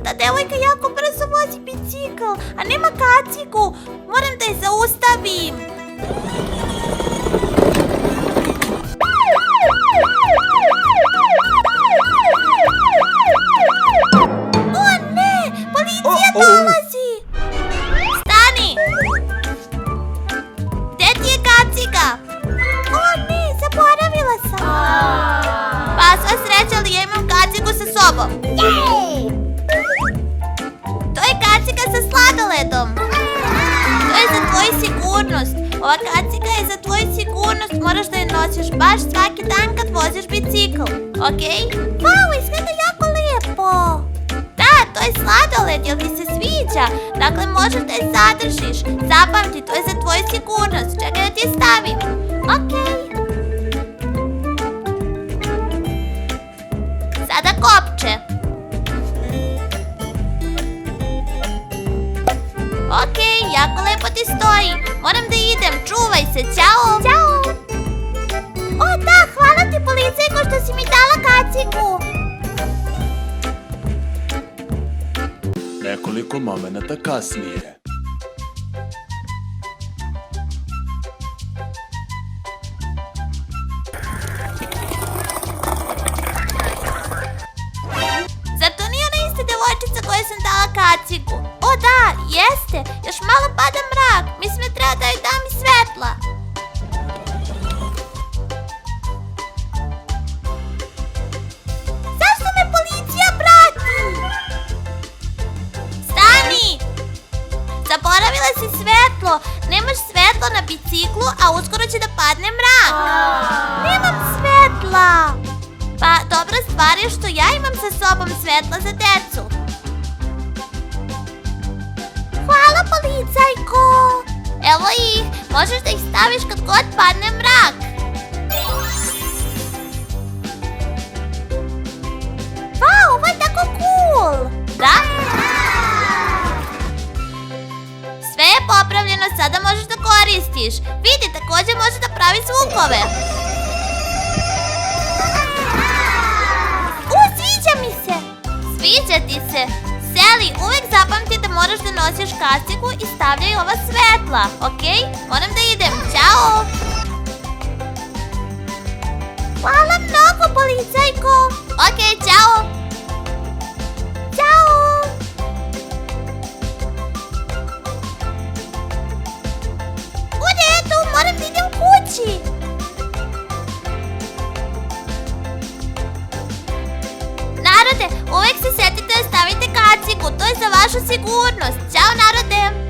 ta devojka jako brzo vozi bicikl, a nema kacigu. Moram da je zaustavim. O ne, policija dolazi. Stani. Gde ti je kaciga? O ne, zaboravila sam. Pa sva sreća, ali ja imam kacigu sa sobom. To je kaciga sa sladoledom. To je za tvoju sigurnost. Ova kaciga je za tvoju sigurnost. Moraš da je nosiš baš svaki dan kad voziš bicikl. Okej? Wow, izgleda jako lijepo. Da, to je sladoled, jel ti se sviđa? Dakle, možeš da je zadržiš. Zapamti, to je za tvoju sigurnost. Čekaj da ti je stavim. Okej. Sada kopče. Okej, jako lepo ti stoji. Moram da idem, čuvaj se, ćao. Ćao. O da, hvala ti policajko što si mi dala kacigu. Nekoliko momenata kasnije. Zar to nije ona ista devojčica kojoj sam dala kacigu? O da, jeste. Još malo pada mrak. Mislim da treba da joj dam i svetla. Zašto me policija prati? Stani! Zaboravila si svetlo. Nemaš svetlo na biciklu, a uskoro će da padne mrak. Nemam svetla. Pa dobra stvar je što ja imam sa sobom svetla za decu. Hvala policajko. Evo ih, možeš da ih staviš kad god padne mrak. Wow, ovo je tako cool. Da? Sve je popravljeno, sada možeš da koristiš. Vidi, također može da pravi zvukove. Sviđa mi se. Sviđa ti se. Sally, uvek zapamti da moraš da nosiš kacigu i stavljaj ova svetla, okej? Moram da idem, ćao. Hvala mnogo, policajko. Okej, ćao. Ćao. U redu, moram da idem kući. Narode, uvek se setite da stavite kacigu, to je za vašu sigurnost. Ćao narode!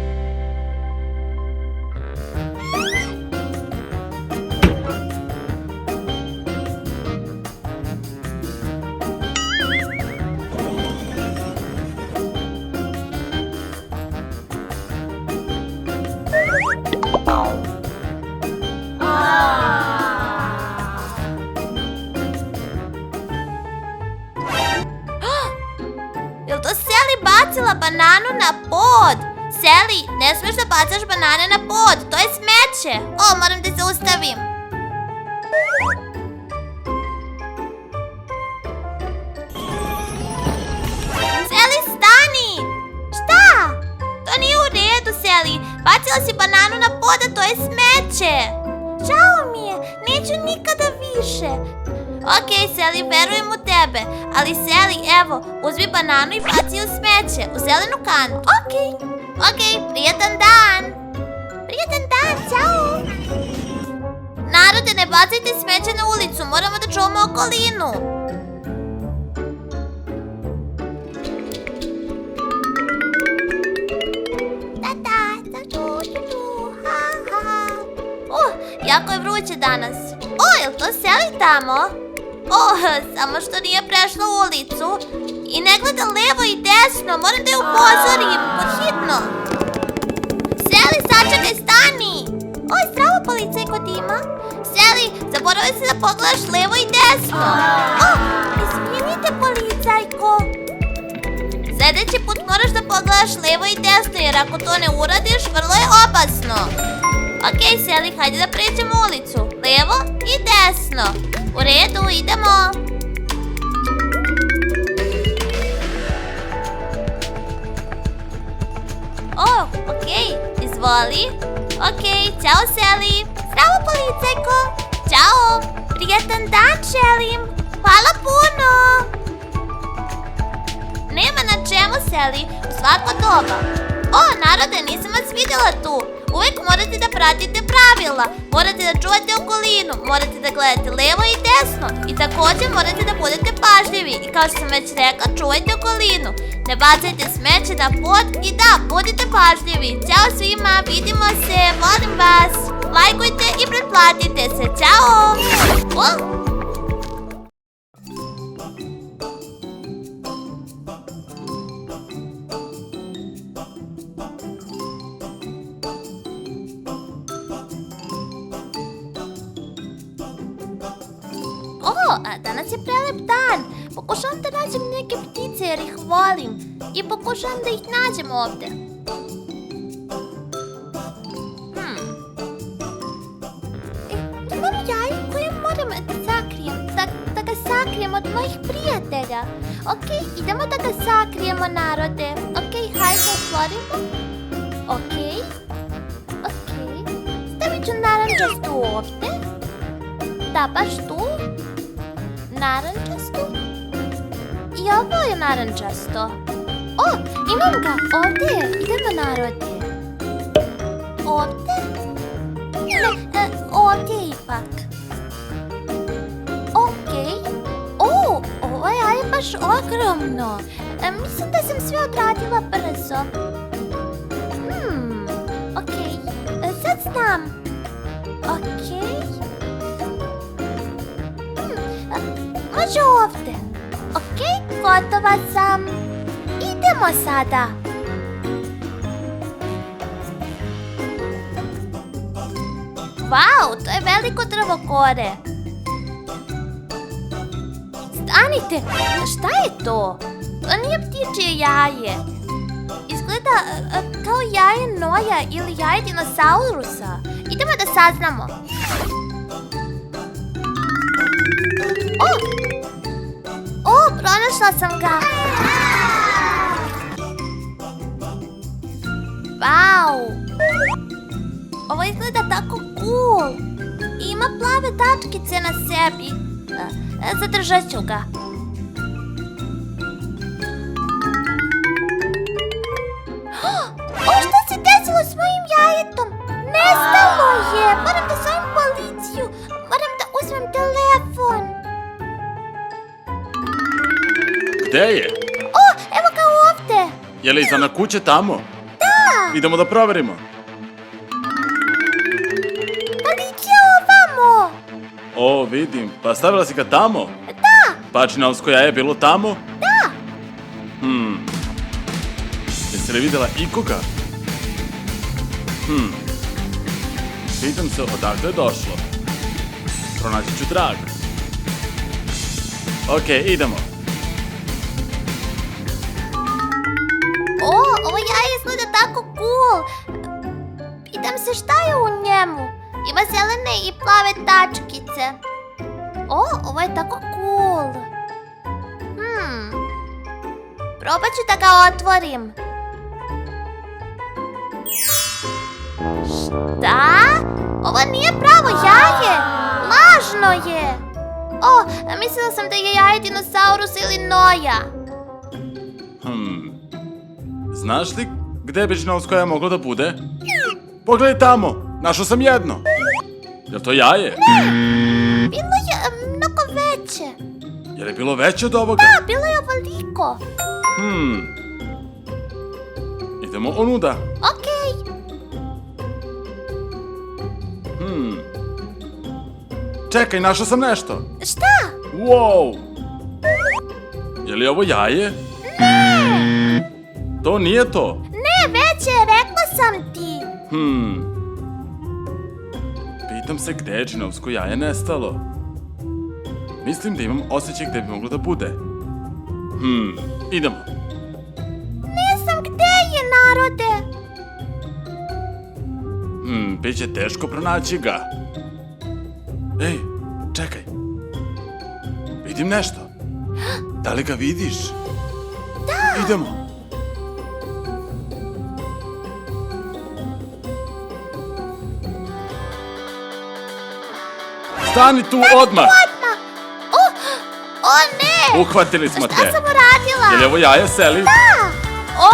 Jel to Salli bacila bananu na pod? Salli, ne smiješ da bacaš banane na pod, to je smeće. O, moram da zaustavim. Salli, stani! Šta? To nije u redu, Salli. Bacila si bananu na pod, a to je smeće. Žao mi je, neću nikada više. Okej, Salli, verujem u tebe. Ali Salli, evo, uzmi bananu i baci u smeće, u zelenu kantu. Okej, prijatan dan. Prijatan dan, ćao. Narode, ne bacajte smeće na ulicu, moramo da čuvamo okolinu. Jako je vruće danas. O, jel to Salli tamo? O, samo što nije prešla ulicu. I ne gleda levo i desno, moram da je upozorim, podhitno. Salli, sačekaj, stani! Oj, zdravo policajko Dima. Salli, zaboravio si da pogledaš levo i desno. O, izvinite policajko. Sljedeći put moraš da pogledaš levo i desno, jer ako to ne uradiš, vrlo je opasno. Okej, Salli, hajde da pređemo ulicu. Levo i desno. U redu, idemo. školi. Okej, ćao Sally. Zdravo policajko. Ćao. Prijetan dan želim. Hvala puno. Nema na čemu, Sally. U svako doba. O, narode, nisam vas vidjela tu. Uvijek morate da pratite pravila. Morate da čuvate okolinu. Morate da gledate levo i desno. I također morate da budete pažljivi. I kao što sam već rekla, čuvajte okolinu. Ne bacajte smeće na pod i da, budite pažljivi. Ćao svima, vidimo se, volim vas. Lajkujte i pretplatite se. Ćao. Danas je prelep dan. Pokušavam da nađem neke ptice jer ih volim. I pokušavam da ih nađem ovdje. Imam jaje koje moram da sakrijem. Da ga sakrijem od mojih prijatelja. Okej, idemo da ga sakrijemo, narode. Okej, hajde otvorimo. Okej. Stavit ću narančastu ovdje. Da, baš tu. Narančasto. I ovo je narančasto. O, imam ga. Ovdje je. Idemo, narode. Ovdje? Ne, ovdje ipak. Okej. O, ovo jaje je baš ogromno. Mislim da sam sve odradila brzo. Okej. Sad znam. Okej. Može ovdje. Okej, gotova sam. Idemo sada. Vau, to je veliko drvo gore. Stanite, šta je to? To nije ptičje jaje. Izgleda kao jaje noja ili jaje dinosaurusa. Idemo da saznamo. O, pronašla sam ga. Vau. Ovo izgleda tako cool. Ima plave tačkice na sebi. Zadržat ću ga. O, šta se desilo s mojim jajetom? Nestalo je. Moram da zovem policiju. Moram da uzmem telefon. Gde je? O, evo ga ovdje. Je li iza na kuće tamo? Da. Idemo da proverimo. Policija ovamo. O, vidim. Pa stavila si ga tamo? Da. Pačinovsko jaje je bilo tamo? Da. Jesi li vidjela ikoga? Pitam se odakle je došlo. Pronaći ću trag. Okej, idemo. O, ovo jaje izgleda tako cool. Pitam se šta je u njemu. Ima zelene i plave tačkice. O, ovo je tako cool. Probat ću da ga otvorim. Šta? Ovo nije pravo jaje. Lažno je. O, mislila sam da je jaje dinosaurus ili noja. Znaš li gde bi žinovsko jaje moglo da bude? Pogledaj tamo, našao sam jedno. Je li to jaje? Bilo je mnogo veće. Je li bilo veće od ovoga? Da, bilo je ovoliko. Idemo onuda. Okej. Čekaj, našao sam nešto. Šta? Wow! Je li ovo jaje? To nije to. Ne, veće, rekla sam ti. Pitam se gde je džinovsko jaje nestalo. Mislim da imam osjećaj gde bi moglo da bude. Idemo. Ne znam gde je, narode. Biće teško pronaći ga. Ej, čekaj. Vidim nešto. Da li ga vidiš? Da. Idemo. Stani tu odmah! O ne! Uhvatili smo te. Šta sam uradila? Je li ovo jaje, Salli? Da! O,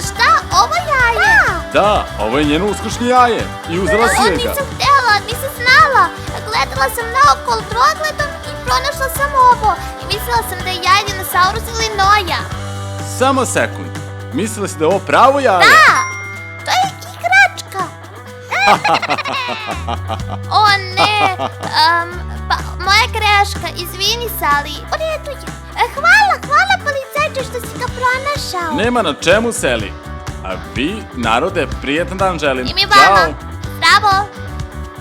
šta? Ovo jaje? Da, ovo je njeno uskušnje jaje. I uzela si je ga. Nisam htjela, nisam znala. Gledala sam naokolo drogledom i pronašla sam ovo. I mislila sam da je jaje dinosaurus ili noja. Samo sekund. Mislila si da je ovo pravo jaje? Da! To je igračka. O ne! Pa, moja greška, izvini, Salli. U redu je. Hvala policajče što si ga pronašao. Nema na čemu, Salli. A vi, narode, prijetan dan želim. I mi vama. Ćao. Bravo.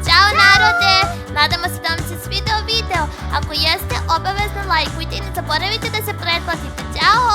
Ćao, narode. Nadamo se da vam se svideo video. Ako jeste, obavezno lajkujte i ne zaboravite da se pretplatite. Ćao.